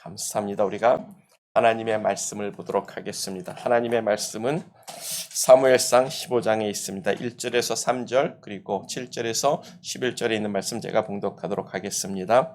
감사합니다. 우리가 하나님의 말씀을 보도록 하겠습니다. 하나님의 말씀은 사무엘상 15장에 있습니다. 1절에서 3절 그리고 7절에서 11절에 있는 말씀 제가 봉독하도록 하겠습니다.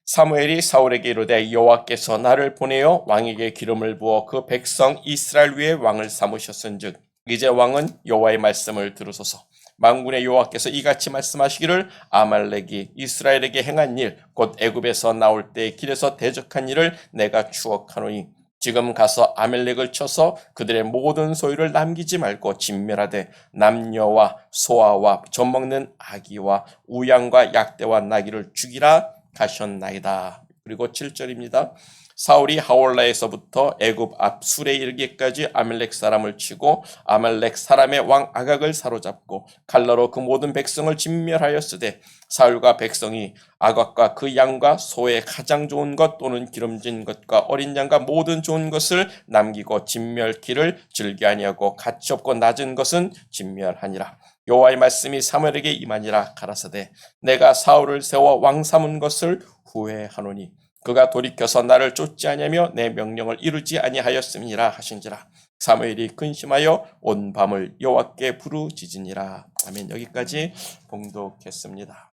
사무엘이 사울에게 이르되 여호와께서 나를 보내어 왕에게 기름을 부어 그 백성 이스라엘 위에 왕을 삼으셨은즉 이제 왕은 여호와의 말씀을 들으소서. 만군의 여호와께서 이같이 말씀하시기를 아말렉이 이스라엘에게 행한 일 곧 애굽에서 나올 때 길에서 대적한 일을 내가 추억하노니 지금 가서 아말렉을 쳐서 그들의 모든 소유를 남기지 말고 진멸하되 남녀와 소아와 젖먹는 아기와 우양과 약대와 나귀를 죽이라 하셨나이다. 그리고 7절입니다. 사울이 하올라에서부터 애굽 앞 술에 이르기까지 아말렉 사람을 치고 아말렉 사람의 왕 아각을 사로잡고 칼로로 그 모든 백성을 진멸하였으되 사울과 백성이 아각과 그 양과 소의 가장 좋은 것 또는 기름진 것과 어린 양과 모든 좋은 것을 남기고 진멸기를 즐겨 아니하고 가치 없고 낮은 것은 진멸하니라. 여호와의 말씀이 사무엘에게 임하니라. 가라사대 내가 사울을 세워 왕 삼은 것을 후회하노니 그가 돌이켜서 나를 쫓지 아니하며 내 명령을 이루지 아니하였음이라 하신지라. 사무엘이 근심하여 온 밤을 여호와께 부르짖으니라. 아멘. 여기까지 봉독했습니다.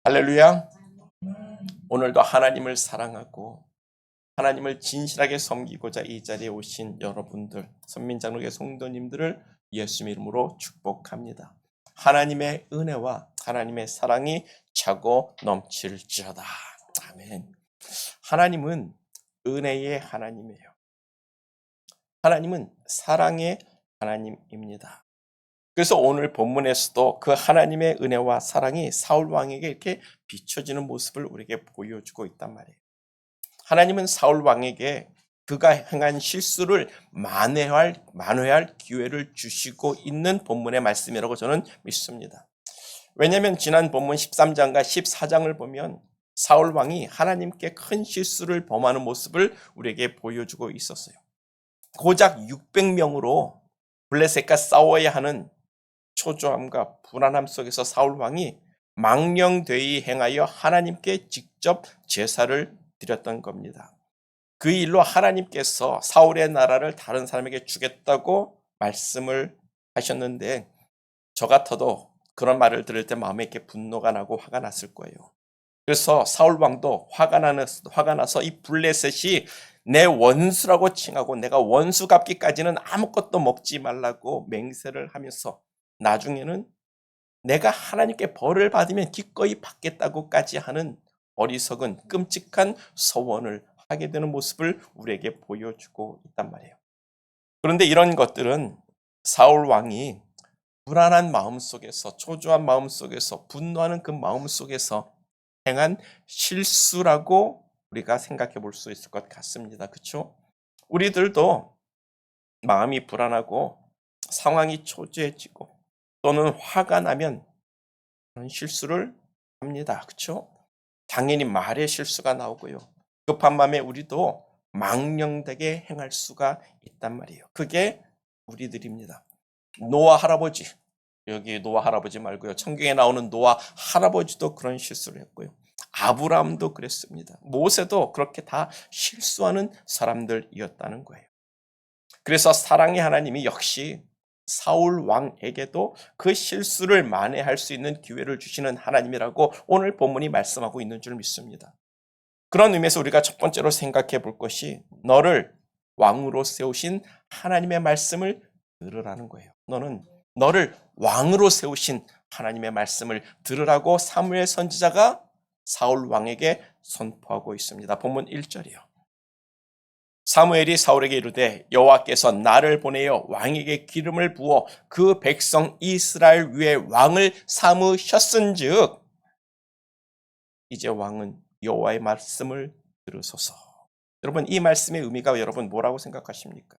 할렐루야. 오늘도 하나님을 사랑하고 하나님을 진실하게 섬기고자 이 자리에 오신 여러분들, 선민장로교 성도님들을 예수님 이름으로 축복합니다. 하나님의 은혜와 하나님의 사랑이 차고 넘칠지어다. 아멘. 하나님은 은혜의 하나님이에요. 하나님은 사랑의 하나님입니다. 그래서 오늘 본문에서도 그 하나님의 은혜와 사랑이 사울 왕에게 이렇게 비춰지는 모습을 우리에게 보여주고 있단 말이에요. 하나님은 사울 왕에게 그가 행한 실수를 만회할 기회를 주시고 있는 본문의 말씀이라고 저는 믿습니다. 왜냐하면 지난 본문 13장과 14장을 보면 사울 왕이 하나님께 큰 실수를 범하는 모습을 우리에게 보여주고 있었어요. 고작 600명으로 블레셋과 싸워야 하는 초조함과 불안함 속에서 사울 왕이 망령되이 행하여 하나님께 직접 제사를 드렸던 겁니다. 그 일로 하나님께서 사울의 나라를 다른 사람에게 주겠다고 말씀을 하셨는데 저 같아도 그런 말을 들을 때 마음에 이렇게 분노가 나고 화가 났을 거예요. 그래서 사울 왕도 화가 나서 이 블레셋이 내 원수라고 칭하고 내가 원수 갚기까지는 아무것도 먹지 말라고 맹세를 하면서 나중에는 내가 하나님께 벌을 받으면 기꺼이 받겠다고까지 하는 어리석은 끔찍한 서원을 하게 되는 모습을 우리에게 보여주고 있단 말이에요. 그런데 이런 것들은 사울 왕이 불안한 마음 속에서, 초조한 마음 속에서, 분노하는 그 마음 속에서 행한 실수라고 우리가 생각해 볼 수 있을 것 같습니다. 그렇죠? 우리들도 마음이 불안하고 상황이 초조해지고 또는 화가 나면 그런 실수를 합니다. 그렇죠? 당연히 말의 실수가 나오고요. 급한 마음에 우리도 망령되게 행할 수가 있단 말이에요. 그게 우리들입니다. 노아 할아버지, 여기 노아 할아버지 말고요. 성경에 나오는 노아 할아버지도 그런 실수를 했고요. 아브라함도 그랬습니다. 모세도 그렇게 다 실수하는 사람들이었다는 거예요. 그래서 사랑의 하나님이 역시 사울 왕에게도 그 실수를 만회할 수 있는 기회를 주시는 하나님이라고 오늘 본문이 말씀하고 있는 줄 믿습니다. 그런 의미에서 우리가 첫 번째로 생각해 볼 것이 너를 왕으로 세우신 하나님의 말씀을 들으라는 거예요. 너를 왕으로 세우신 하나님의 말씀을 들으라고 사무엘 선지자가 사울 왕에게 선포하고 있습니다. 본문 1절이요. 사무엘이 사울에게 이르되 여호와께서 나를 보내어 왕에게 기름을 부어 그 백성 이스라엘 위에 왕을 삼으셨은즉 이제 왕은 여호와의 말씀을 들으소서. 여러분 이 말씀의 의미가 여러분 뭐라고 생각하십니까?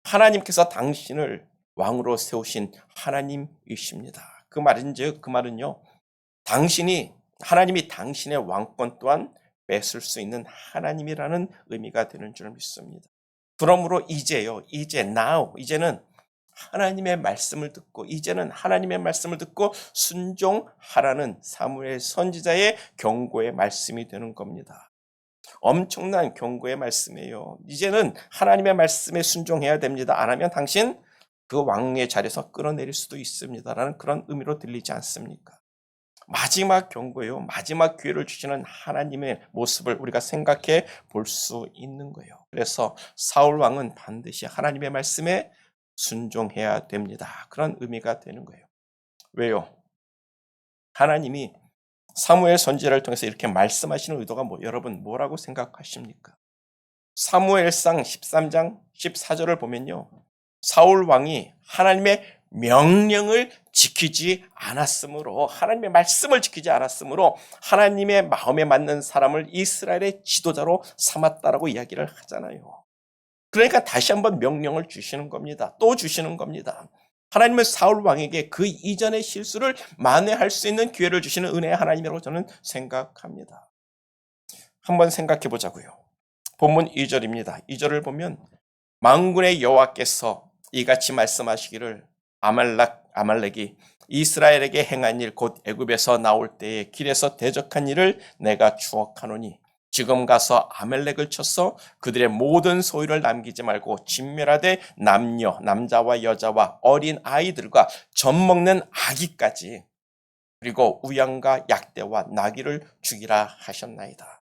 하나님께서 당신을 왕으로 세우신 하나님이십니다. 그 말은요. 하나님이 당신의 왕권 또한 뺏을 수 있는 하나님이라는 의미가 되는 줄 믿습니다. 그러므로 이제는 하나님의 말씀을 듣고 순종하라는 사무엘 선지자의 경고의 말씀이 되는 겁니다. 엄청난 경고의 말씀이에요. 이제는 하나님의 말씀에 순종해야 됩니다. 안 하면 당신 그 왕의 자리에서 끌어내릴 수도 있습니다라는 그런 의미로 들리지 않습니까? 마지막 경고예요. 마지막 기회를 주시는 하나님의 모습을 우리가 생각해 볼 수 있는 거예요. 그래서 사울 왕은 반드시 하나님의 말씀에 순종해야 됩니다. 그런 의미가 되는 거예요. 왜요? 하나님이 사무엘 선지자를 통해서 이렇게 말씀하시는 의도가 여러분 뭐라고 생각하십니까? 사무엘상 13장 14절을 보면요. 사울 왕이 하나님의 명령을 지키지 않았으므로, 하나님의 말씀을 지키지 않았으므로 하나님의 마음에 맞는 사람을 이스라엘의 지도자로 삼았다라고 이야기를 하잖아요. 그러니까 다시 한번 명령을 주시는 겁니다. 또 주시는 겁니다. 하나님은 사울 왕에게 그 이전의 실수를 만회할 수 있는 기회를 주시는 은혜의 하나님이라고 저는 생각합니다. 한번 생각해 보자고요. 본문 2절입니다. 2절을 보면 만군의 여호와께서 이같이 말씀하시기를 아말렉이 이스라엘에게 행한 일 곧 애굽에서 나올 때에 길에서 대적한 일을 내가 추억하노니 지금 가서 아말렉을 쳐서 그들의 모든 소유를 남기지 말고 진멸하되 남자와 여자와 어린 아이들과 젖먹는 아기까지 그리고 우양과 약대와 나귀를 죽이라 하셨나이다.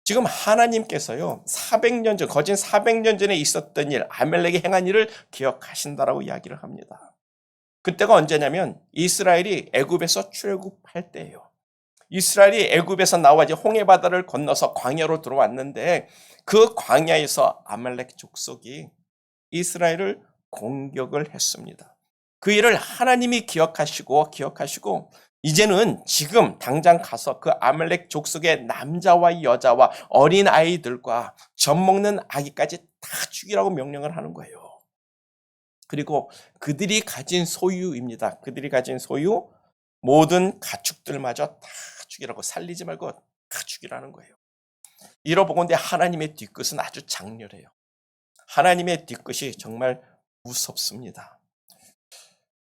지금 하나님께서요, 400년 전, 거진 400년 전에 있었던 일, 아말렉이 행한 일을 기억하신다라고 이야기를 합니다. 그때가 언제냐면 이스라엘이 애굽에서 출애굽할 때예요. 이스라엘이 애굽에서 나와 이제 홍해 바다를 건너서 광야로 들어왔는데 그 광야에서 아말렉 족속이 이스라엘을 공격을 했습니다. 그 일을 하나님이 기억하시고 이제는 지금 당장 가서 그 아말렉 족속의 남자와 여자와 어린 아이들과 젖먹는 아기까지 다 죽이라고 명령을 하는 거예요. 그리고 그들이 가진 소유입니다. 그들이 가진 소유, 모든 가축들마저 다 죽이라고, 살리지 말고 다 죽이라는 거예요. 이러보건대 하나님의 뒤끝은 아주 장렬해요. 하나님의 뒤끝이 정말 무섭습니다.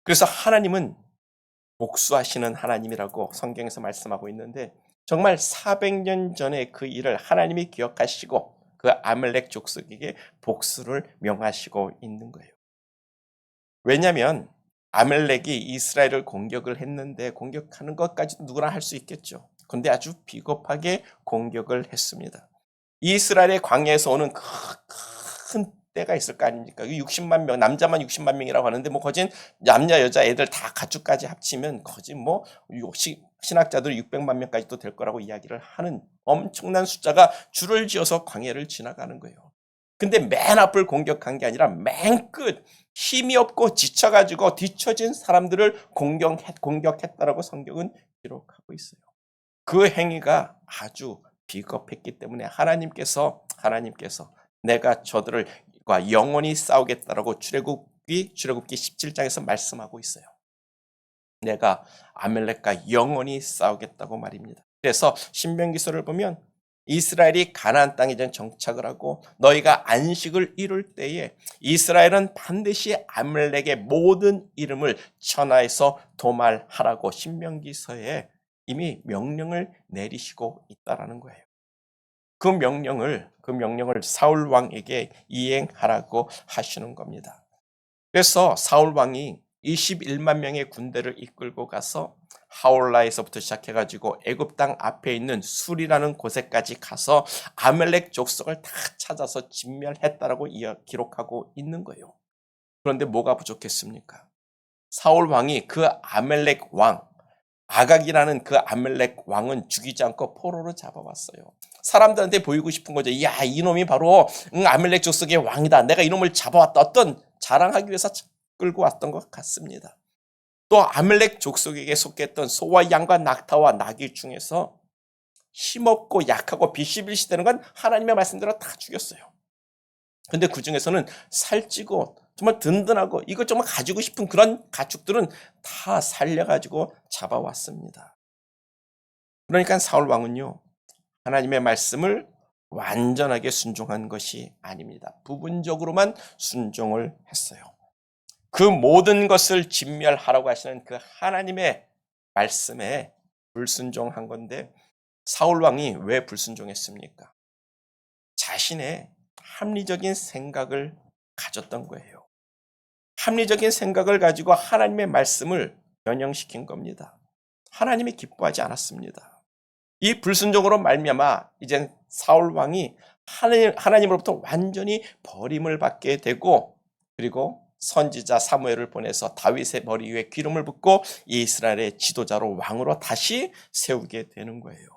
그래서 하나님은 복수하시는 하나님이라고 성경에서 말씀하고 있는데 정말 400년 전에 그 일을 하나님이 기억하시고 그 아말렉 족속에게 복수를 명하시고 있는 거예요. 왜냐하면 아말렉이 이스라엘을 공격을 했는데 공격하는 것까지도 누구나 할 수 있겠죠. 그런데 아주 비겁하게 공격을 했습니다. 이스라엘의 광야에서 오는 큰 때가 있을 거 아닙니까? 60만 명, 남자만 60만 명이라고 하는데 거진 남녀 여자 애들 다 가축까지 합치면 거진 신학자들 600만 명까지도 될 거라고 이야기를 하는 엄청난 숫자가 줄을 지어서 광야를 지나가는 거예요. 근데 맨 앞을 공격한 게 아니라 맨 끝, 힘이 없고 지쳐가지고 뒤처진 사람들을 공격했다라고 성경은 기록하고 있어요. 그 행위가 아주 비겁했기 때문에 하나님께서 내가 저들과 영원히 싸우겠다라고 출애굽기 17장에서 말씀하고 있어요. 내가 아말렉과 영원히 싸우겠다고 말입니다. 그래서 신명기서를 보면 이스라엘이 가나안 땅에 정착을 하고 너희가 안식을 이룰 때에 이스라엘은 반드시 아말렉의 모든 이름을 천하에서 도말하라고 신명기서에 이미 명령을 내리시고 있다라는 거예요. 그 명령을 사울 왕에게 이행하라고 하시는 겁니다. 그래서 사울 왕이 21만 명의 군대를 이끌고 가서 하올라에서부터 시작해가지고 애굽 땅 앞에 있는 술이라는 곳에까지 가서 아말렉 족속을 다 찾아서 진멸했다라고 기록하고 있는 거예요. 그런데 뭐가 부족했습니까? 사울 왕이 그 아말렉 왕 아각이라는 그 아말렉 왕은 죽이지 않고 포로로 잡아왔어요. 사람들한테 보이고 싶은 거죠. 야, 이놈이 바로 아말렉 족속의 왕이다. 내가 이놈을 잡아왔다. 어떤 자랑하기 위해서 끌고 왔던 것 같습니다. 또 아말렉 족속에게 속했던 소와 양과 낙타와 나귀 중에서 힘없고 약하고 비실비실대는 건 하나님의 말씀대로 다 죽였어요. 근데 그 중에서는 살찌고 정말 든든하고 이걸 정말 가지고 싶은 그런 가축들은 다 살려가지고 잡아왔습니다. 그러니까 사울 왕은요, 하나님의 말씀을 완전하게 순종한 것이 아닙니다. 부분적으로만 순종을 했어요. 그 모든 것을 진멸하라고 하시는 그 하나님의 말씀에 불순종한 건데 사울 왕이 왜 불순종했습니까? 자신의 합리적인 생각을 가졌던 거예요. 합리적인 생각을 가지고 하나님의 말씀을 변형시킨 겁니다. 하나님이 기뻐하지 않았습니다. 이 불순종으로 말미암아 이제 사울 왕이 하나님으로부터 완전히 버림을 받게 되고, 그리고 선지자 사무엘을 보내서 다윗의 머리 위에 기름을 붓고 이스라엘의 지도자로 왕으로 다시 세우게 되는 거예요.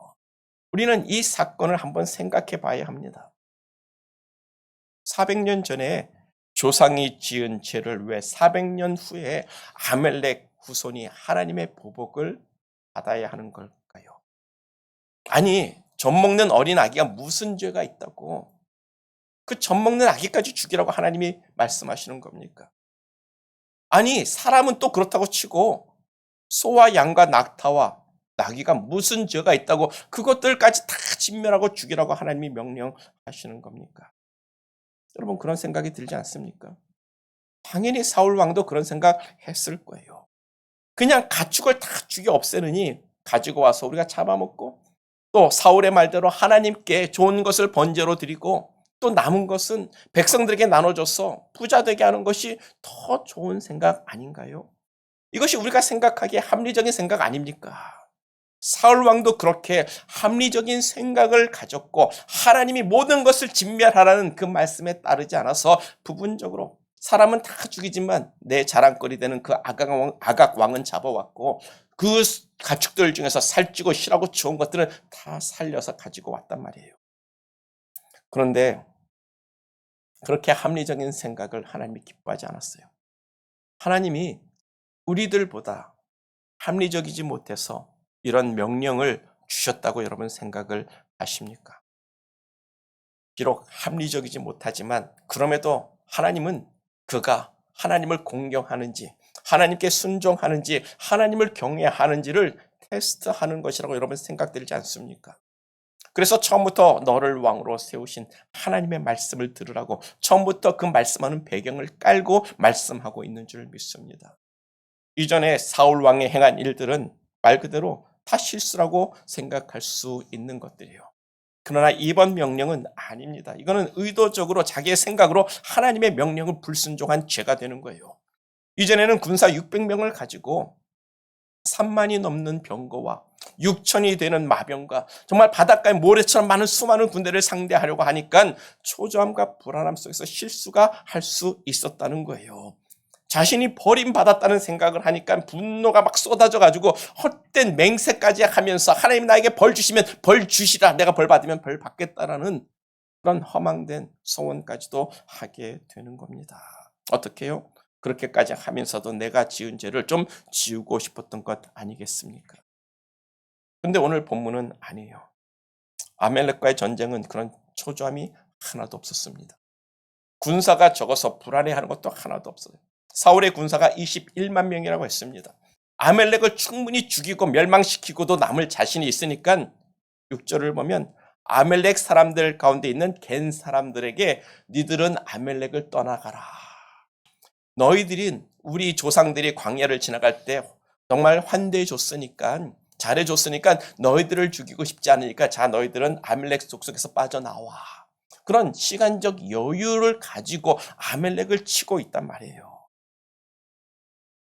우리는 이 사건을 한번 생각해 봐야 합니다. 400년 전에 조상이 지은 죄를 왜 400년 후에 아멜렉 후손이 하나님의 보복을 받아야 하는 걸까요? 아니, 젖 먹는 어린 아기가 무슨 죄가 있다고 그 젖 먹는 아기까지 죽이라고 하나님이 말씀하시는 겁니까? 아니, 사람은 또 그렇다고 치고 소와 양과 낙타와 나귀가 무슨 죄가 있다고 그것들까지 다 진멸하고 죽이라고 하나님이 명령하시는 겁니까? 여러분, 그런 생각이 들지 않습니까? 당연히 사울 왕도 그런 생각 했을 거예요. 그냥 가축을 다 죽여 없애느니 가지고 와서 우리가 잡아먹고, 또 사울의 말대로 하나님께 좋은 것을 번제로 드리고, 또 남은 것은 백성들에게 나눠줘서 부자 되게 하는 것이 더 좋은 생각 아닌가요? 이것이 우리가 생각하기에 합리적인 생각 아닙니까? 사울 왕도 그렇게 합리적인 생각을 가졌고, 하나님이 모든 것을 진멸하라는 그 말씀에 따르지 않아서 부분적으로 사람은 다 죽이지만 내 자랑거리 되는 그 아각 왕은 잡아왔고, 그 가축들 중에서 살찌고 실하고 좋은 것들은 다 살려서 가지고 왔단 말이에요. 그런데 그렇게 합리적인 생각을 하나님이 기뻐하지 않았어요. 하나님이 우리들보다 합리적이지 못해서 이런 명령을 주셨다고 여러분 생각을 하십니까? 비록 합리적이지 못하지만 그럼에도 하나님은 그가 하나님을 공경하는지, 하나님께 순종하는지, 하나님을 경외하는지를 테스트하는 것이라고 여러분 생각되지 않습니까? 그래서 처음부터 너를 왕으로 세우신 하나님의 말씀을 들으라고 처음부터 그 말씀하는 배경을 깔고 말씀하고 있는 줄 믿습니다. 이전에 사울 왕이 행한 일들은 말 그대로 다 실수라고 생각할 수 있는 것들이에요. 그러나 이번 명령은 아닙니다. 이거는 의도적으로 자기의 생각으로 하나님의 명령을 불순종한 죄가 되는 거예요. 이전에는 군사 600명을 가지고 3만이 넘는 병거와 6천이 되는 마병과 정말 바닷가에 모래처럼 많은 수많은 군대를 상대하려고 하니까 초조함과 불안함 속에서 실수가 할 수 있었다는 거예요. 자신이 버림받았다는 생각을 하니까 분노가 막 쏟아져가지고 헛된 맹세까지 하면서 하나님 나에게 벌 주시면 벌 주시라, 내가 벌 받으면 벌 받겠다라는 그런 허망된 소원까지도 하게 되는 겁니다. 어떻게 해요? 그렇게까지 하면서도 내가 지은 죄를 좀 지우고 싶었던 것 아니겠습니까? 근데 오늘 본문은 아니에요. 아멜렉과의 전쟁은 그런 초조함이 하나도 없었습니다. 군사가 적어서 불안해하는 것도 하나도 없어요. 사울의 군사가 21만 명이라고 했습니다. 아멜렉을 충분히 죽이고 멸망시키고도 남을 자신이 있으니까 6절을 보면 아멜렉 사람들 가운데 있는 겐 사람들에게 니들은 아멜렉을 떠나가라. 너희들이 우리 조상들이 광야를 지나갈 때 정말 환대해 줬으니까, 잘해 줬으니까 너희들을 죽이고 싶지 않으니까 자, 너희들은 아멜렉 족속에서 빠져나와. 그런 시간적 여유를 가지고 아멜렉을 치고 있단 말이에요.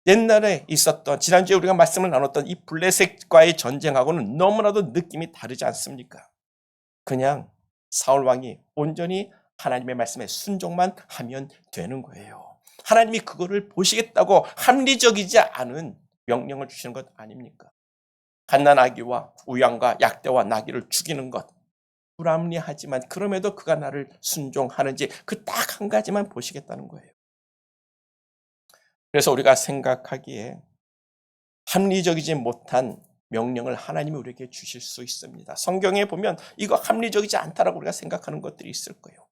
옛날에 있었던, 지난주에 우리가 말씀을 나눴던 이 블레셋과의 전쟁하고는 너무나도 느낌이 다르지 않습니까? 그냥 사울 왕이 온전히 하나님의 말씀에 순종만 하면 되는 거예요. 하나님이 그거를 보시겠다고 합리적이지 않은 명령을 주시는 것 아닙니까? 갓난아기와 우양과 약대와 나귀를 죽이는 것, 불합리하지만 그럼에도 그가 나를 순종하는지 그 딱 한 가지만 보시겠다는 거예요. 그래서 우리가 생각하기에 합리적이지 못한 명령을 하나님이 우리에게 주실 수 있습니다. 성경에 보면 이거 합리적이지 않다라고 우리가 생각하는 것들이 있을 거예요.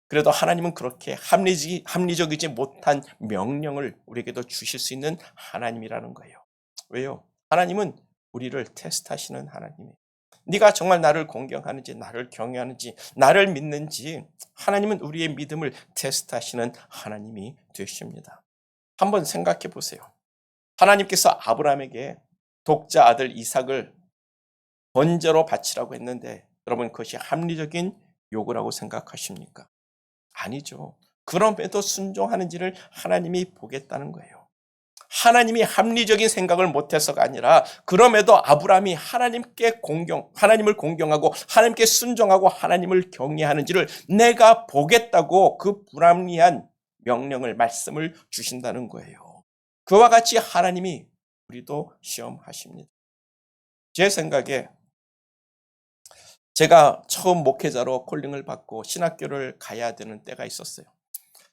그래도 하나님은 그렇게 합리적이지 못한 명령을 우리에게도 주실 수 있는 하나님이라는 거예요. 왜요? 하나님은 우리를 테스트하시는 하나님이에요. 네가 정말 나를 공경하는지, 나를 경외하는지, 나를 믿는지 하나님은 우리의 믿음을 테스트하시는 하나님이 되십니다. 한번 생각해 보세요. 하나님께서 아브라함에게 독자 아들 이삭을 번제로 바치라고 했는데 여러분, 그것이 합리적인 욕을 하고 생각하십니까? 아니죠. 그럼에도 순종하는지를 하나님이 보겠다는 거예요. 하나님이 합리적인 생각을 못해서가 아니라 그럼에도 아브라함이 하나님을 공경하고 하나님께 순종하고 하나님을 경외하는지를 내가 보겠다고 그 불합리한 말씀을 주신다는 거예요. 그와 같이 하나님이 우리도 시험하십니다. 제 생각에 제가 처음 목회자로 콜링을 받고 신학교를 가야 되는 때가 있었어요.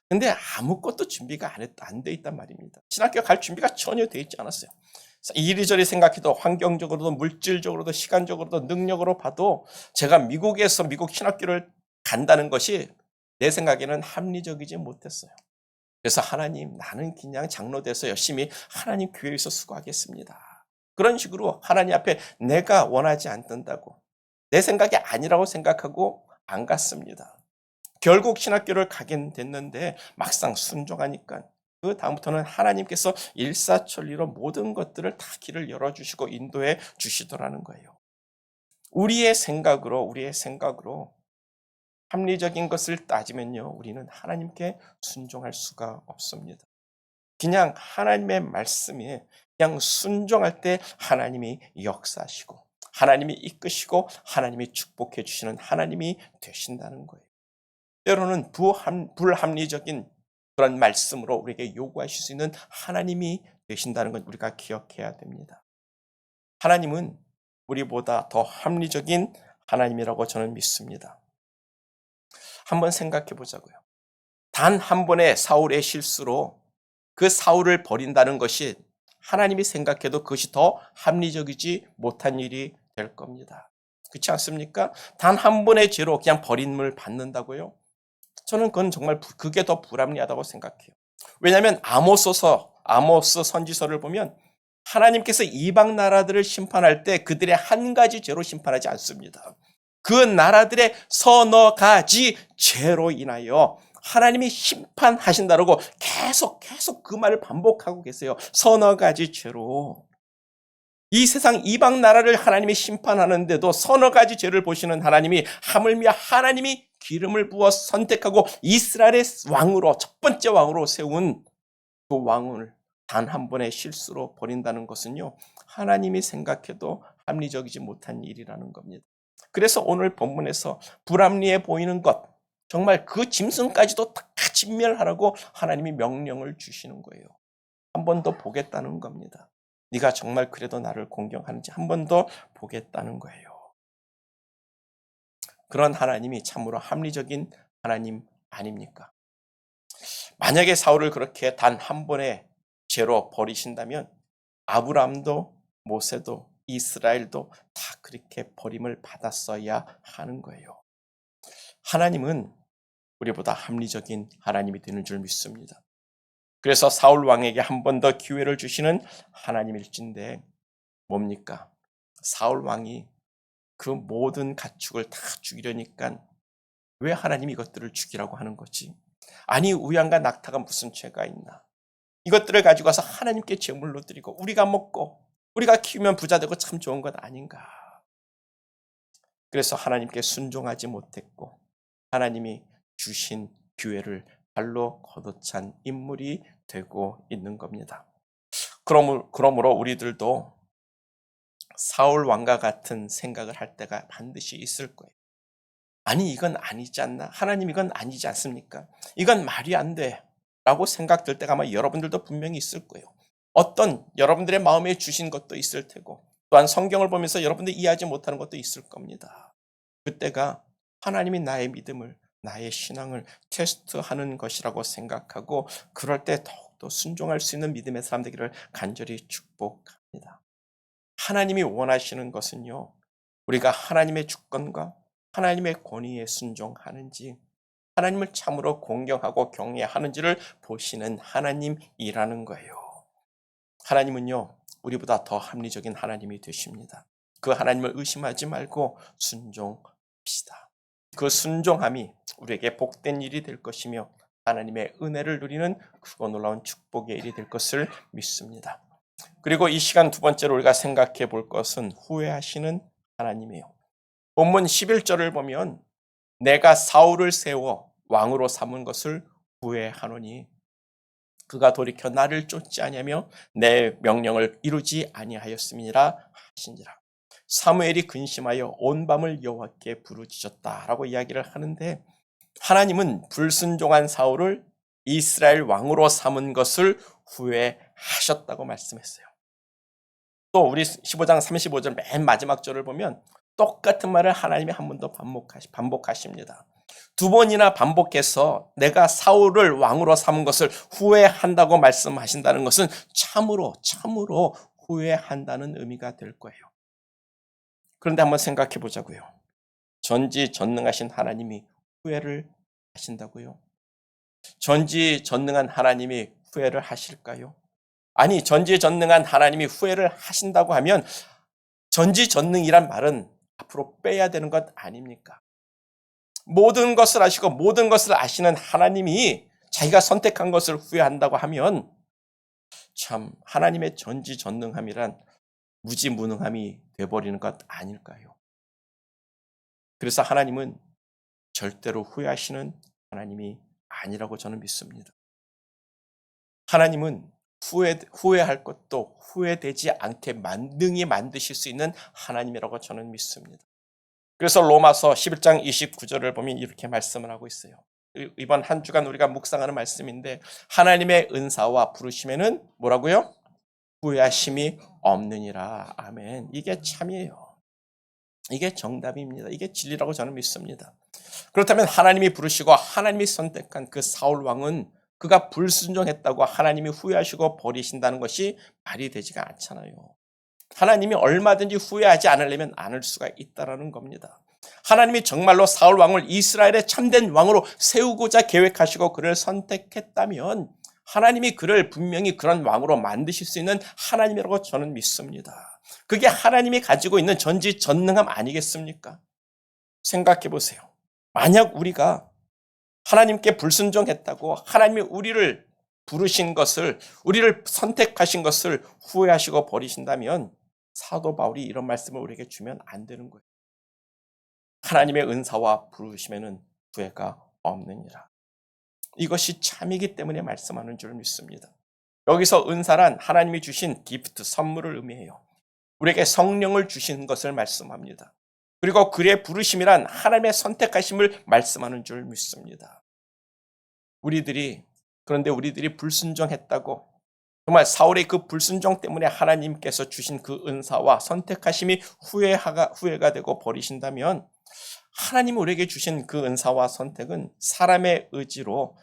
근데 아무것도 준비가 안 돼 있단 말입니다. 신학교 갈 준비가 전혀 돼 있지 않았어요. 이리저리 생각해도 환경적으로도 물질적으로도 시간적으로도 능력으로 봐도 제가 미국에서 미국 신학교를 간다는 것이 내 생각에는 합리적이지 못했어요. 그래서 하나님, 나는 그냥 장로 돼서 열심히 하나님 교회에서 수고하겠습니다. 그런 식으로 하나님 앞에 내가 원하지 않는다고 내 생각이 아니라고 생각하고 안 갔습니다. 결국 신학교를 가긴 됐는데 막상 순종하니까 그 다음부터는 하나님께서 일사천리로 모든 것들을 다 길을 열어주시고 인도해 주시더라는 거예요. 우리의 생각으로 합리적인 것을 따지면요, 우리는 하나님께 순종할 수가 없습니다. 그냥 하나님의 말씀에 그냥 순종할 때 하나님이 역사하시고 하나님이 이끄시고 하나님이 축복해 주시는 하나님이 되신다는 거예요. 때로는 불합리적인 그런 말씀으로 우리에게 요구하실 수 있는 하나님이 되신다는 건 우리가 기억해야 됩니다. 하나님은 우리보다 더 합리적인 하나님이라고 저는 믿습니다. 한번 생각해 보자고요. 단 한 번의 사울의 실수로 그 사울을 버린다는 것이 하나님이 생각해도 그것이 더 합리적이지 못한 일이 될 겁니다. 그렇지 않습니까? 단 한 번의 죄로 그냥 버림을 받는다고요? 저는 그건 정말 그게 더 불합리하다고 생각해요. 왜냐하면 아모스 선지서를 보면 하나님께서 이방 나라들을 심판할 때 그들의 한 가지 죄로 심판하지 않습니다. 그 나라들의 서너 가지 죄로 인하여 하나님이 심판하신다고 계속 그 말을 반복하고 계세요. 서너 가지 죄로. 이 세상 이방 나라를 하나님이 심판하는데도 서너 가지 죄를 보시는 하나님이 하물며 하나님이 기름을 부어 선택하고 이스라엘의 왕으로 첫 번째 왕으로 세운 그 왕을 단 한 번의 실수로 버린다는 것은요, 하나님이 생각해도 합리적이지 못한 일이라는 겁니다. 그래서 오늘 본문에서 불합리해 보이는 것, 정말 그 짐승까지도 다 진멸하라고 하나님이 명령을 주시는 거예요. 한 번 더 보겠다는 겁니다. 네가 정말 그래도 나를 공경하는지 한 번 더 보겠다는 거예요. 그런 하나님이 참으로 합리적인 하나님 아닙니까? 만약에 사울을 그렇게 단 한 번의 죄로 버리신다면 아브라함도 모세도 이스라엘도 다 그렇게 버림을 받았어야 하는 거예요. 하나님은 우리보다 합리적인 하나님이 되는 줄 믿습니다. 그래서 사울 왕에게 한 번 더 기회를 주시는 하나님일진데 뭡니까? 사울 왕이 그 모든 가축을 다 죽이려니까 왜 하나님이 이것들을 죽이라고 하는 거지? 아니 우양과 낙타가 무슨 죄가 있나? 이것들을 가지고 와서 하나님께 제물로 드리고 우리가 먹고 우리가 키우면 부자 되고 참 좋은 것 아닌가? 그래서 하나님께 순종하지 못했고 하나님이 주신 기회를 발로 걷어찬 인물이 되고 있는 겁니다. 그러므로 우리들도 사울 왕과 같은 생각을 할 때가 반드시 있을 거예요. 아니 이건 아니지 않나? 하나님 이건 아니지 않습니까? 이건 말이 안 돼. 라고 생각될 때가 아마 여러분들도 분명히 있을 거예요. 어떤 여러분들의 마음에 주신 것도 있을 테고 또한 성경을 보면서 여러분들이 이해하지 못하는 것도 있을 겁니다. 그때가 하나님이 나의 믿음을 나의 신앙을 테스트하는 것이라고 생각하고 그럴 때 더욱더 순종할 수 있는 믿음의 사람 되기를 간절히 축복합니다. 하나님이 원하시는 것은요, 우리가 하나님의 주권과 하나님의 권위에 순종하는지 하나님을 참으로 공경하고 경외하는지를 보시는 하나님이라는 거예요. 하나님은요, 우리보다 더 합리적인 하나님이 되십니다. 그 하나님을 의심하지 말고 순종합시다. 그 순종함이 우리에게 복된 일이 될 것이며 하나님의 은혜를 누리는 크고 놀라운 축복의 일이 될 것을 믿습니다. 그리고 이 시간 두 번째로 우리가 생각해 볼 것은 후회하시는 하나님이에요. 본문 11절을 보면 내가 사울을 세워 왕으로 삼은 것을 후회하노니 그가 돌이켜 나를 쫓지 아니하며 내 명령을 이루지 아니하였음이니라 하시니라. 사무엘이 근심하여 온 밤을 여호와께 부르짖었다라고 이야기를 하는데, 하나님은 불순종한 사울을 이스라엘 왕으로 삼은 것을 후회하셨다고 말씀했어요. 또 우리 15장 35절 맨 마지막 절을 보면 똑같은 말을 하나님이 한 번 더 반복하십니다. 두 번이나 반복해서 내가 사울을 왕으로 삼은 것을 후회한다고 말씀하신다는 것은 참으로 후회한다는 의미가 될 거예요. 그런데 한번 생각해 보자고요. 전지전능하신 하나님이 후회를 하신다고요? 전지전능한 하나님이 후회를 하실까요? 아니, 전지전능한 하나님이 후회를 하신다고 하면 전지전능이란 말은 앞으로 빼야 되는 것 아닙니까? 모든 것을 아시고 모든 것을 아시는 하나님이 자기가 선택한 것을 후회한다고 하면 참 하나님의 전지전능함이란 무지무능함이 돼버리는 것 아닐까요? 그래서 하나님은 절대로 후회하시는 하나님이 아니라고 저는 믿습니다. 하나님은 후회할 것도 후회되지 않게 능히 만드실 수 있는 하나님이라고 저는 믿습니다. 그래서 로마서 11장 29절을 보면 이렇게 말씀을 하고 있어요. 이번 한 주간 우리가 묵상하는 말씀인데, 하나님의 은사와 부르심에는 뭐라고요? 후회하심이 없느니라. 아멘. 이게 참이에요. 이게 정답입니다. 이게 진리라고 저는 믿습니다. 그렇다면 하나님이 부르시고 하나님이 선택한 그 사울 왕은 그가 불순종했다고 하나님이 후회하시고 버리신다는 것이 말이 되지가 않잖아요. 하나님이 얼마든지 후회하지 않으려면 않을 수가 있다는 겁니다. 하나님이 정말로 사울 왕을 이스라엘의 참된 왕으로 세우고자 계획하시고 그를 선택했다면 하나님이 그를 분명히 그런 왕으로 만드실 수 있는 하나님이라고 저는 믿습니다. 그게 하나님이 가지고 있는 전지전능함 아니겠습니까? 생각해 보세요. 만약 우리가 하나님께 불순종했다고 하나님이 우리를 부르신 것을, 우리를 선택하신 것을 후회하시고 버리신다면 사도 바울이 이런 말씀을 우리에게 주면 안 되는 거예요. 하나님의 은사와 부르심에는 후회가 없느니라. 이것이 참이기 때문에 말씀하는 줄 믿습니다. 여기서 은사란 하나님이 주신 기프트, 선물을 의미해요. 우리에게 성령을 주신 것을 말씀합니다. 그리고 그의 부르심이란 하나님의 선택하심을 말씀하는 줄 믿습니다. 그런데 우리들이 불순종했다고, 정말 사울의 그 불순종 때문에 하나님께서 주신 그 은사와 선택하심이 후회가 되고 버리신다면, 하나님이 우리에게 주신 그 은사와 선택은 사람의 의지로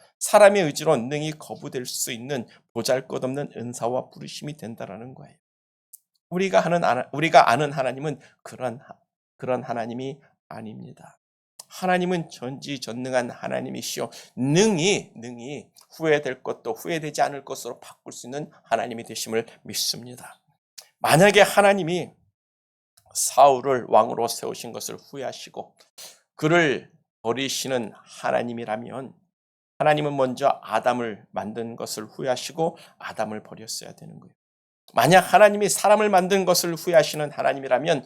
능히 거부될 수 있는 보잘것없는 은사와 부르심이 된다라는 거예요. 우리가 아는 하나님은 그런 하나님이 아닙니다. 하나님은 전지전능한 하나님이시요 능히 후회될 것도 후회되지 않을 것으로 바꿀 수 있는 하나님이 되심을 믿습니다. 만약에 하나님이 사울을 왕으로 세우신 것을 후회하시고 그를 버리시는 하나님이라면, 하나님은 먼저 아담을 만든 것을 후회하시고 아담을 버렸어야 되는 거예요. 만약 하나님이 사람을 만든 것을 후회하시는 하나님이라면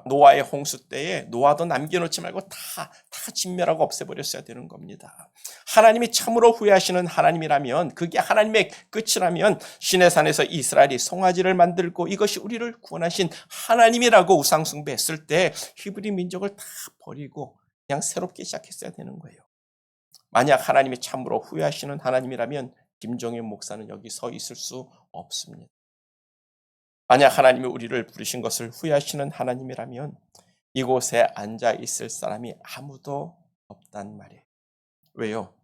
노아의 홍수 때에 노아도 남겨놓지 말고 다 진멸하고 없애버렸어야 되는 겁니다. 하나님이 참으로 후회하시는 하나님이라면, 그게 하나님의 끝이라면 시내산에서 이스라엘이 송아지를 만들고 이것이 우리를 구원하신 하나님이라고 우상 숭배했을 때 히브리 민족을 다 버리고 그냥 새롭게 시작했어야 되는 거예요. 만약 하나님이 참으로 후회하시는 하나님이라면 김종현 목사는 여기 서 있을 수 없습니다. 만약 하나님이 우리를 부르신 것을 후회하시는 하나님이라면 이곳에 앉아 있을 사람이 아무도 없단 말이에요. 왜요?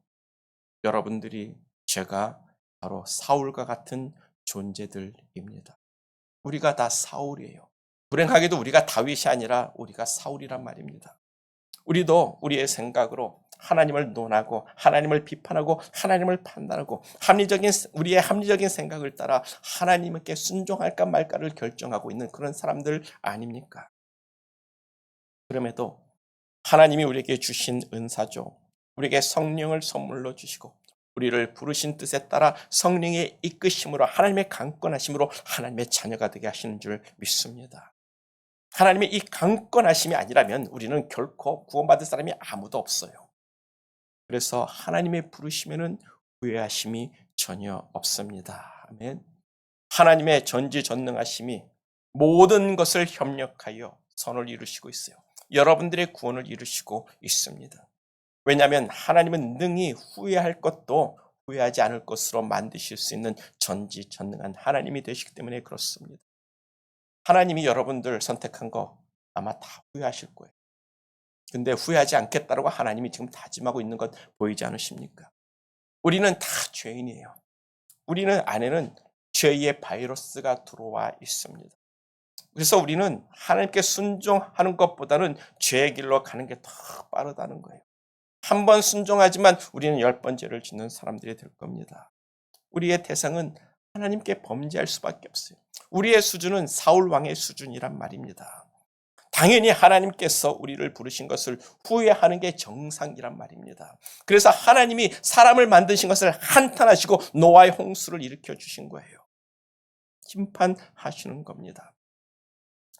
여러분들이, 제가 바로 사울과 같은 존재들입니다. 우리가 다 사울이에요. 불행하게도 우리가 다윗이 아니라 우리가 사울이란 말입니다. 우리도 우리의 생각으로 하나님을 논하고 하나님을 비판하고 하나님을 판단하고 우리의 합리적인 생각을 따라 하나님께 순종할까 말까를 결정하고 있는 그런 사람들 아닙니까? 그럼에도 하나님이 우리에게 주신 은사죠. 우리에게 성령을 선물로 주시고 우리를 부르신 뜻에 따라 성령의 이끄심으로, 하나님의 강권하심으로 하나님의 자녀가 되게 하시는 줄 믿습니다. 하나님의 이 강권하심이 아니라면 우리는 결코 구원받을 사람이 아무도 없어요. 그래서 하나님의 부르심에는 후회하심이 전혀 없습니다. 아멘. 하나님의 전지전능하심이 모든 것을 협력하여 선을 이루시고 있어요. 여러분들의 구원을 이루시고 있습니다. 왜냐하면 하나님은 능히 후회할 것도 후회하지 않을 것으로 만드실 수 있는 전지전능한 하나님이 되시기 때문에 그렇습니다. 하나님이 여러분들 선택한 거 아마 다 후회하실 거예요. 근데 후회하지 않겠다라고 하나님이 지금 다짐하고 있는 것 보이지 않으십니까? 우리는 다 죄인이에요. 우리는 안에는 죄의 바이러스가 들어와 있습니다. 그래서 우리는 하나님께 순종하는 것보다는 죄의 길로 가는 게 더 빠르다는 거예요. 한 번 순종하지만 우리는 10번 죄를 짓는 사람들이 될 겁니다. 우리의 대상은 하나님께 범죄할 수밖에 없어요. 우리의 수준은 사울 왕의 수준이란 말입니다. 당연히 하나님께서 우리를 부르신 것을 후회하는 게 정상이란 말입니다. 그래서 하나님이 사람을 만드신 것을 한탄하시고 노아의 홍수를 일으켜 주신 거예요. 심판하시는 겁니다.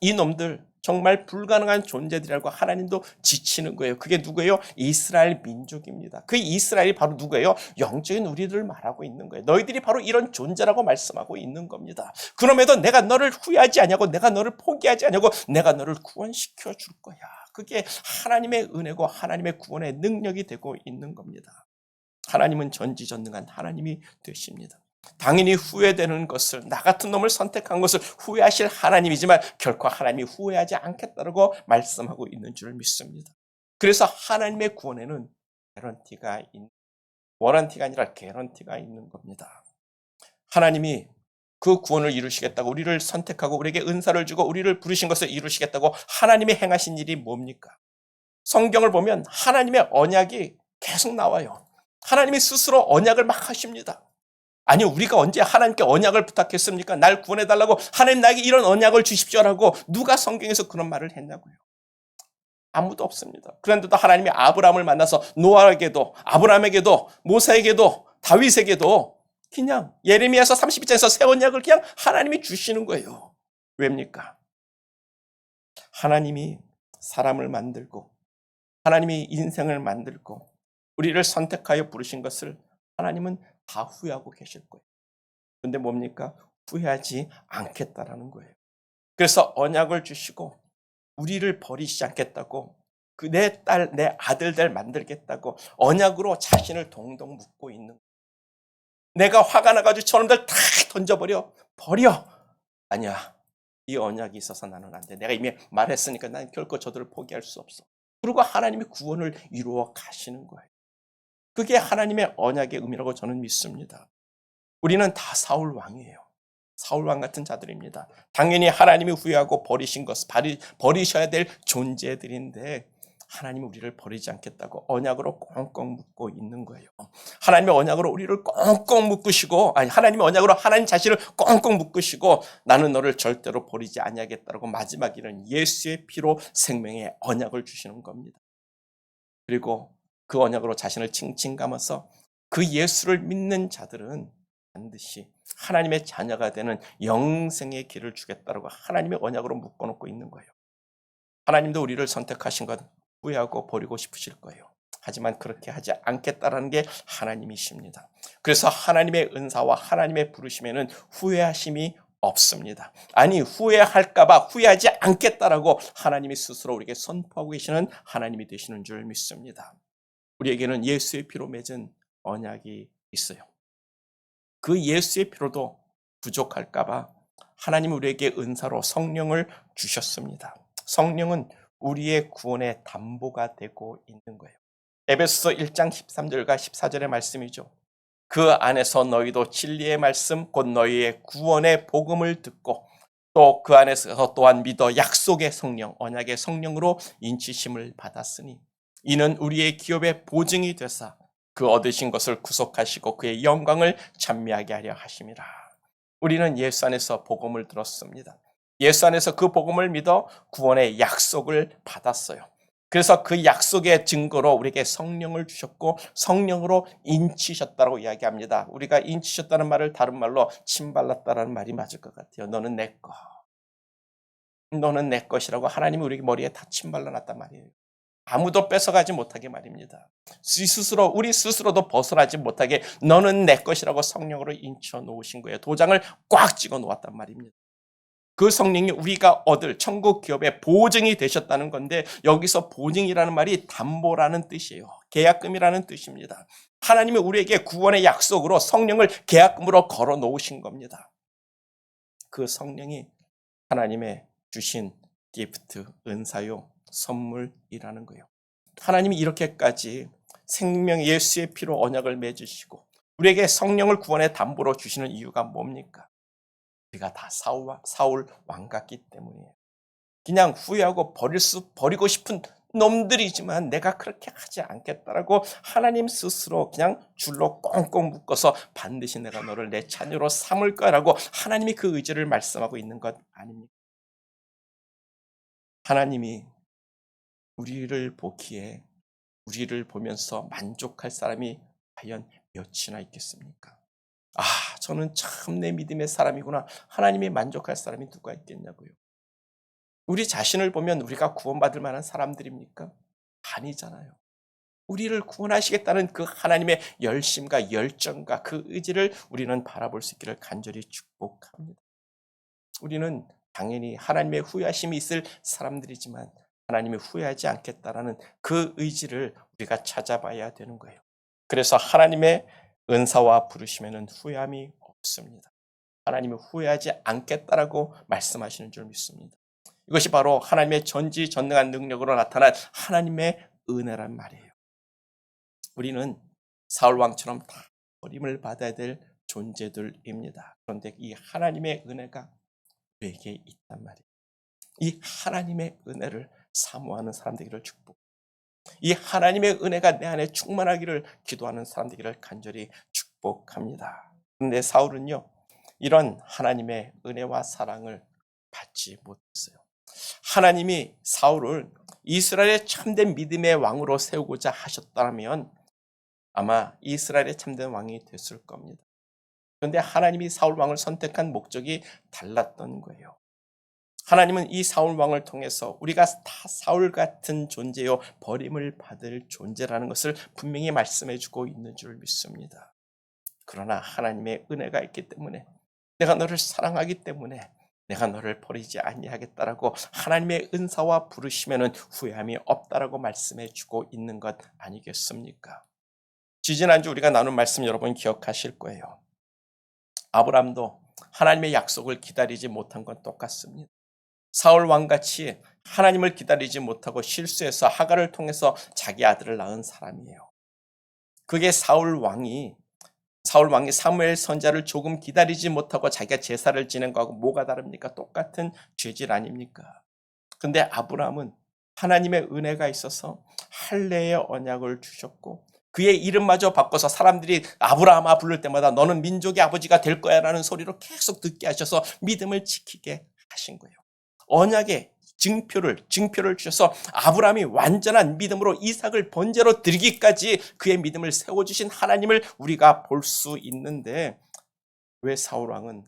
이 놈들 정말 불가능한 존재들이라고 하나님도 지치는 거예요. 그게 누구예요? 이스라엘 민족입니다. 그 이스라엘이 바로 누구예요? 영적인 우리들을 말하고 있는 거예요. 너희들이 바로 이런 존재라고 말씀하고 있는 겁니다. 그럼에도 내가 너를 후회하지 않냐고, 내가 너를 포기하지 않냐고, 내가 너를 구원시켜 줄 거야. 그게 하나님의 은혜고 하나님의 구원의 능력이 되고 있는 겁니다. 하나님은 전지전능한 하나님이 되십니다. 당연히 후회되는 것을, 나 같은 놈을 선택한 것을 후회하실 하나님이지만 결코 하나님이 후회하지 않겠다고 말씀하고 있는 줄 믿습니다. 그래서 하나님의 구원에는 워런티가 아니라 개런티가 있는 겁니다. 하나님이 그 구원을 이루시겠다고 우리를 선택하고 우리에게 은사를 주고 우리를 부르신 것을 이루시겠다고 하나님이 행하신 일이 뭡니까? 성경을 보면 하나님의 언약이 계속 나와요. 하나님이 스스로 언약을 막 하십니다. 아니, 우리가 언제 하나님께 언약을 부탁했습니까? 날 구원해달라고, 하나님 나에게 이런 언약을 주십시오라고 누가 성경에서 그런 말을 했냐고요. 아무도 없습니다. 그런데도 하나님이 아브라함을 만나서 노아에게도, 아브라함에게도, 모세에게도, 다윗에게도 그냥 예레미야서 32장에서 새 언약을 그냥 하나님이 주시는 거예요. 왜입니까? 하나님이 사람을 만들고 하나님이 인생을 만들고 우리를 선택하여 부르신 것을 하나님은 다 후회하고 계실 거예요. 그런데 뭡니까? 후회하지 않겠다라는 거예요. 그래서 언약을 주시고 우리를 버리시지 않겠다고, 그 내 딸, 내 아들들 만들겠다고 언약으로 자신을 동동 묶고 있는 거예요. 내가 화가 나가지고 저놈들 다 버려. 아니야. 이 언약이 있어서 나는 안 돼. 내가 이미 말했으니까 난 결코 저들을 포기할 수 없어. 그리고 하나님이 구원을 이루어 가시는 거예요. 그게 하나님의 언약의 의미라고 저는 믿습니다. 우리는 다 사울 왕이에요. 사울 왕 같은 자들입니다. 당연히 하나님이 후회하고 버리신 것, 버리셔야 될 존재들인데 하나님이 우리를 버리지 않겠다고 언약으로 꽁꽁 묶고 있는 거예요. 하나님의 언약으로 우리를 꽁꽁 묶으시고, 하나님의 언약으로 하나님 자신을 꽁꽁 묶으시고 나는 너를 절대로 버리지 아니하겠다고 마지막에는 예수의 피로 생명의 언약을 주시는 겁니다. 그리고 그 언약으로 자신을 칭칭 감아서 그 예수를 믿는 자들은 반드시 하나님의 자녀가 되는 영생의 길을 주겠다고 하나님의 언약으로 묶어놓고 있는 거예요. 하나님도 우리를 선택하신 것 후회하고 버리고 싶으실 거예요. 하지만 그렇게 하지 않겠다라는 게 하나님이십니다. 그래서 하나님의 은사와 하나님의 부르심에는 후회하심이 없습니다. 아니, 후회할까봐 후회하지 않겠다라고 하나님이 스스로 우리에게 선포하고 계시는 하나님이 되시는 줄 믿습니다. 우리에게는 예수의 피로 맺은 언약이 있어요. 그 예수의 피로도 부족할까봐 하나님이 우리에게 은사로 성령을 주셨습니다. 성령은 우리의 구원의 담보가 되고 있는 거예요. 에베소서 1장 13절과 14절의 말씀이죠. 그 안에서 너희도 진리의 말씀 곧 너희의 구원의 복음을 듣고 또 그 안에서 또한 믿어 약속의 성령, 언약의 성령으로 인치심을 받았으니 이는 우리의 기업의 보증이 되사 그 얻으신 것을 구속하시고 그의 영광을 찬미하게 하려 하심이라. 우리는 예수 안에서 복음을 들었습니다. 예수 안에서 그 복음을 믿어 구원의 약속을 받았어요. 그래서 그 약속의 증거로 우리에게 성령을 주셨고 성령으로 인치셨다고 이야기합니다. 우리가 인치셨다는 말을 다른 말로 침발랐다는 말이 맞을 것 같아요. 너는 내 거. 너는 내 것이라고 하나님이 우리 머리에 다 침발라놨단 말이에요. 아무도 뺏어가지 못하게 말입니다. 우리 스스로도 벗어나지 못하게 너는 내 것이라고 성령으로 인쳐 놓으신 거예요. 도장을 꽉 찍어 놓았단 말입니다. 그 성령이 우리가 얻을 천국 기업의 보증이 되셨다는 건데, 여기서 보증이라는 말이 담보라는 뜻이에요. 계약금이라는 뜻입니다. 하나님이 우리에게 구원의 약속으로 성령을 계약금으로 걸어 놓으신 겁니다. 그 성령이 하나님의 주신 기프트, 은사요, 선물이라는 거예요. 하나님이 이렇게까지 생명 예수의 피로 언약을 맺으시고 우리에게 성령을 구원의 담보로 주시는 이유가 뭡니까? 우리가 다 사울 왕 같기 때문이에요. 그냥 후회하고 버리고 싶은 놈들이지만 내가 그렇게 하지 않겠다라고 하나님 스스로 그냥 줄로 꽁꽁 묶어서 반드시 내가 너를 내 자녀로 삼을 거라고 하나님이 그 의지를 말씀하고 있는 것 아닙니까? 하나님이 우리를 보기에 우리를 보면서 만족할 사람이 과연 몇이나 있겠습니까? 아, 저는 참 내 믿음의 사람이구나. 하나님이 만족할 사람이 누가 있겠냐고요. 우리 자신을 보면 우리가 구원받을 만한 사람들입니까? 아니잖아요. 우리를 구원하시겠다는 그 하나님의 열심과 열정과 그 의지를 우리는 바라볼 수 있기를 간절히 축복합니다. 우리는 당연히 하나님의 후회하심이 있을 사람들이지만 하나님이 후회하지 않겠다라는 그 의지를 우리가 찾아봐야 되는 거예요. 그래서 하나님의 은사와 부르심에는 후회함이 없습니다. 하나님이 후회하지 않겠다라고 말씀하시는 줄 믿습니다. 이것이 바로 하나님의 전지전능한 능력으로 나타난 하나님의 은혜란 말이에요. 우리는 사울 왕처럼 다 버림을 받아야 될 존재들입니다. 그런데 이 하나님의 은혜가 우리에게 있단 말이에요. 이 하나님의 은혜를 사모하는 사람 되기를 축복. 이 하나님의 은혜가 내 안에 충만하기를 기도하는 사람 되기를 간절히 축복합니다. 그런데 사울은요, 이런 하나님의 은혜와 사랑을 받지 못했어요. 하나님이 사울을 이스라엘의 참된 믿음의 왕으로 세우고자 하셨다면 아마 이스라엘의 참된 왕이 됐을 겁니다. 그런데 하나님이 사울 왕을 선택한 목적이 달랐던 거예요. 하나님은 이 사울 왕을 통해서 우리가 다 사울 같은 존재요, 버림을 받을 존재라는 것을 분명히 말씀해 주고 있는 줄 믿습니다. 그러나 하나님의 은혜가 있기 때문에, 내가 너를 사랑하기 때문에 내가 너를 버리지 아니하겠다라고 하나님의 은사와 부르심에는 후회함이 없다라고 말씀해 주고 있는 것 아니겠습니까? 지지난주 우리가 나눈 말씀 여러분 기억하실 거예요. 아브라함도 하나님의 약속을 기다리지 못한 건 똑같습니다. 사울 왕같이 하나님을 기다리지 못하고 실수해서 하갈을 통해서 자기 아들을 낳은 사람이에요. 그게 사울 왕이 사무엘 선지자를 조금 기다리지 못하고 자기가 제사를 지낸 거하고 뭐가 다릅니까? 똑같은 죄질 아닙니까? 근데 아브라함은 하나님의 은혜가 있어서 할례의 언약을 주셨고 그의 이름마저 바꿔서 사람들이 아브라함아 부를 때마다 너는 민족의 아버지가 될 거야 라는 소리로 계속 듣게 하셔서 믿음을 지키게 하신 거예요. 언약의 증표를 주셔서 아브라함이 완전한 믿음으로 이삭을 번제로 드리기까지 그의 믿음을 세워주신 하나님을 우리가 볼 수 있는데, 왜 사울 왕은,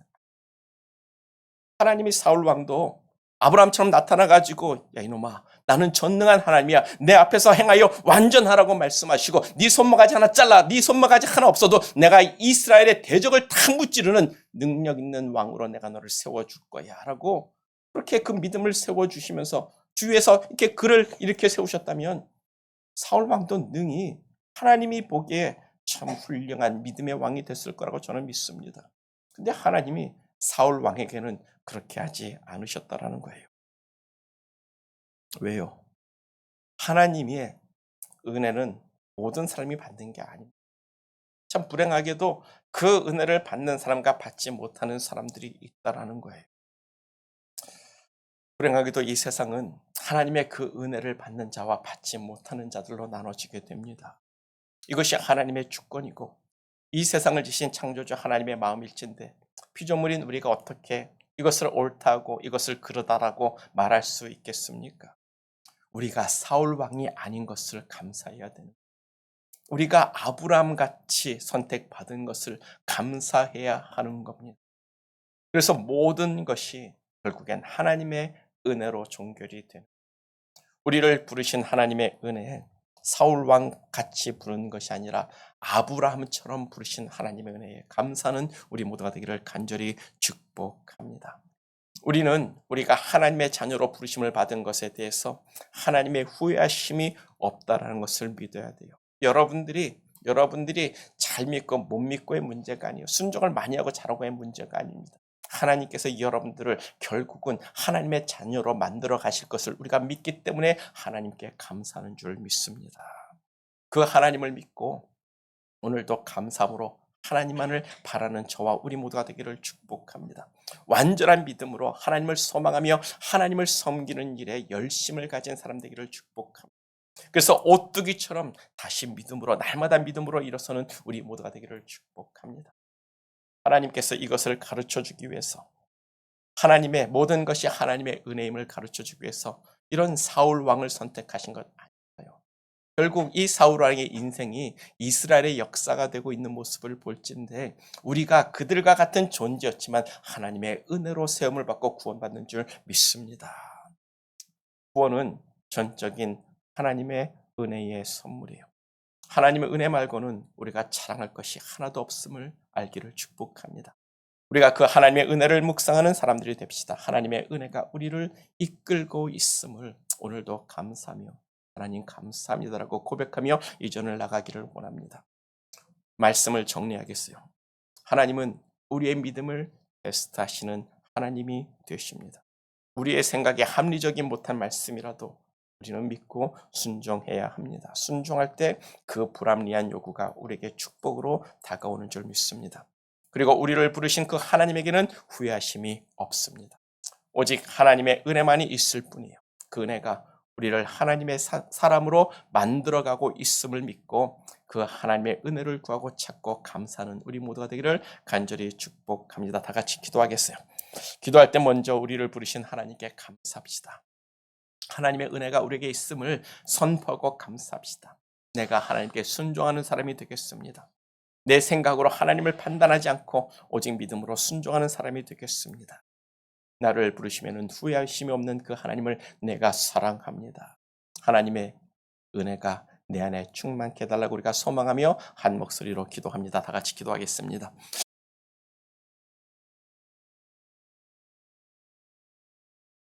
하나님이 사울 왕도 아브라함처럼 나타나가지고 야 이놈아 나는 전능한 하나님이야, 내 앞에서 행하여 완전하라고 말씀하시고 네 손모가지 하나 잘라, 네 손모가지 하나 없어도 내가 이스라엘의 대적을 다 무찌르는 능력 있는 왕으로 내가 너를 세워줄 거야 라고 그렇게 그 믿음을 세워주시면서 주위에서 이렇게 그를 이렇게 세우셨다면 사울 왕도 능히 하나님이 보기에 참 훌륭한 믿음의 왕이 됐을 거라고 저는 믿습니다. 근데 하나님이 사울 왕에게는 그렇게 하지 않으셨다라는 거예요. 왜요? 하나님의 은혜는 모든 사람이 받는 게 아닙니다. 참 불행하게도 그 은혜를 받는 사람과 받지 못하는 사람들이 있다라는 거예요. 불행하게도 이 세상은 하나님의 그 은혜를 받는 자와 받지 못하는 자들로 나눠지게 됩니다. 이것이 하나님의 주권이고 이 세상을 지신 창조주 하나님의 마음일진데 피조물인 우리가 어떻게 이것을 옳다고 이것을 그러다라고 말할 수 있겠습니까? 우리가 사울 왕이 아닌 것을 감사해야 되는 거예요. 우리가 아브라함 같이 선택받은 것을 감사해야 하는 겁니다. 그래서 모든 것이 결국엔 하나님의 은혜로 종결이 된 우리를 부르신 하나님의 은혜 사울 왕 같이 부르는 것이 아니라 아브라함처럼 부르신 하나님의 은혜에 감사는 우리 모두가 되기를 간절히 축복합니다. 우리가 하나님의 자녀로 부르심을 받은 것에 대해서 하나님의 후회하심이 없다라는 것을 믿어야 돼요. 여러분들이 잘 믿고 못 믿고의 문제가 아니에요. 순종을 많이 하고 잘하고의 문제가 아닙니다. 하나님께서 여러분들을 결국은 하나님의 자녀로 만들어 가실 것을 우리가 믿기 때문에 하나님께 감사하는 줄 믿습니다. 그 하나님을 믿고 오늘도 감사함으로 하나님만을 바라는 저와 우리 모두가 되기를 축복합니다. 완전한 믿음으로 하나님을 소망하며 하나님을 섬기는 일에 열심을 가진 사람 되기를 축복합니다. 그래서 오뚜기처럼 다시 믿음으로 날마다 믿음으로 일어서는 우리 모두가 되기를 축복합니다. 하나님께서 이것을 가르쳐 주기 위해서 하나님의 모든 것이 하나님의 은혜임을 가르쳐 주기 위해서 이런 사울 왕을 선택하신 것 아닌가요? 결국 이 사울 왕의 인생이 이스라엘의 역사가 되고 있는 모습을 볼진데 우리가 그들과 같은 존재였지만 하나님의 은혜로 세움을 받고 구원받는 줄 믿습니다. 구원은 전적인 하나님의 은혜의 선물이에요. 하나님의 은혜 말고는 우리가 자랑할 것이 하나도 없음을 알기를 축복합니다. 우리가 그 하나님의 은혜를 묵상하는 사람들이 됩시다. 하나님의 은혜가 우리를 이끌고 있음을 오늘도 감사하며 하나님 감사합니다라고 고백하며 이전을 나가기를 원합니다. 말씀을 정리하겠어요. 하나님은 우리의 믿음을 테스트하시는 하나님이 되십니다. 우리의 생각에 합리적인 못한 말씀이라도 우리는 믿고 순종해야 합니다. 순종할 때 그 불합리한 요구가 우리에게 축복으로 다가오는 줄 믿습니다. 그리고 우리를 부르신 그 하나님에게는 후회하심이 없습니다. 오직 하나님의 은혜만이 있을 뿐이에요. 그 은혜가 우리를 하나님의 사람으로 만들어가고 있음을 믿고 그 하나님의 은혜를 구하고 찾고 감사하는 우리 모두가 되기를 간절히 축복합니다. 다 같이 기도하겠어요. 기도할 때 먼저 우리를 부르신 하나님께 감사합시다. 하나님의 은혜가 우리에게 있음을 선포하고 감사합시다. 내가 하나님께 순종하는 사람이 되겠습니다. 내 생각으로 하나님을 판단하지 않고 오직 믿음으로 순종하는 사람이 되겠습니다. 나를 부르시면 후회하심이 없는 그 하나님을 내가 사랑합니다. 하나님의 은혜가 내 안에 충만케 해달라고 우리가 소망하며 한 목소리로 기도합니다. 다 같이 기도하겠습니다.